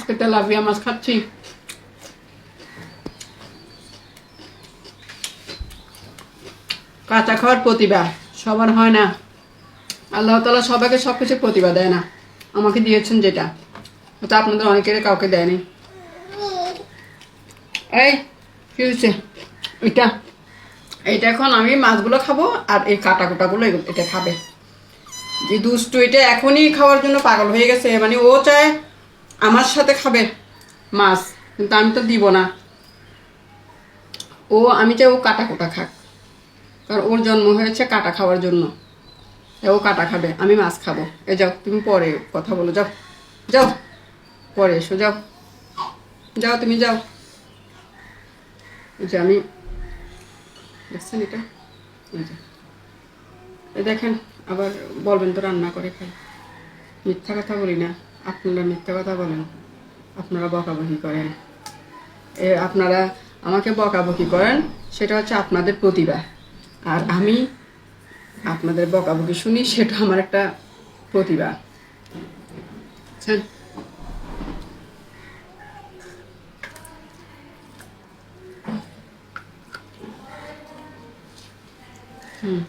আজকে তেলাপিয়া মাছ খাচ্ছি। কাঁচা খাওয়ার প্রতিভা সবার হয় না, আল্লাহ তাআলা সবাইকে সবকিছু প্রতিভা দেয় না। আমাকে দিয়েছেন যেটা, ওটা আপনাদের অনেকের কাউকে দেয়নি। এই কি হয়েছে? এটা এইটা এখন আমি মাছগুলো খাবো, আর এই কাটা কুটাগুলো এটা খাবে। যে দুষ্টু এটা এখনই খাওয়ার জন্য পাগল হয়ে গেছে, মানে ও চায় আমার সাথে খাবে মাছ, কিন্তু আমি তো দিব না। আমি চাই ও কাটা কুটা খাক, কারণ ওর জন্ম হয়েছে কাটা খাওয়ার জন্য। ও কাটা খাবে, আমি মাছ খাবো। যাও তুমি পরে কথা বলো, যাও যাও পরে এসো, যাও যাও তুমি যাও। যে আমি দেখছেন এটা, দেখেন আবার বলবেন তো রান্না করে খাই। মিথ্যা কথা বলি না, আপনারা মিথ্যা কথা বলেন, আপনারা বকাবকি করেন। আপনারা আমাকে বকাবকি করেন, সেটা হচ্ছে আপনাদের প্রতিভা। আর আমি আপনাদের বকাবকি শুনি, সেটা আমার একটা প্রতিভা। বুঝছেন? হুম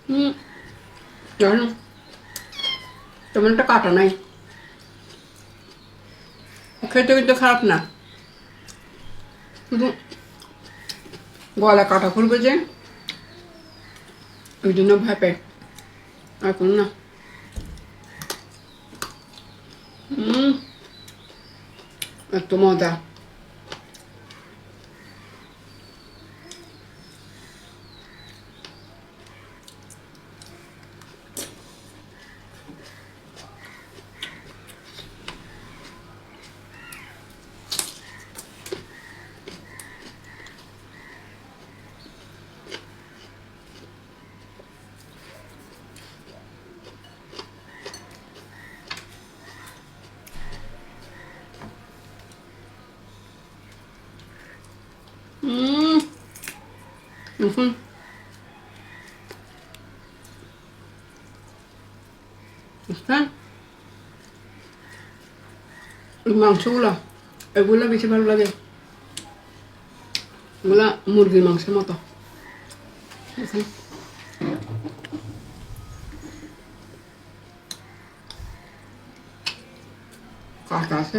হুম জানো তেমন একটা কাটা নাই, খেতে কিন্তু খারাপ না, শুধু গলা কাটা খুলবে যে, ওই জন্য ভয় পাই, আর কোনো না। এত মজা। হুম হ্যাঁ, মাংসগুলো এগুলো বেশি ভালো লাগে, এগুলা মুরগির মাংসের মতো। কাটা আছে।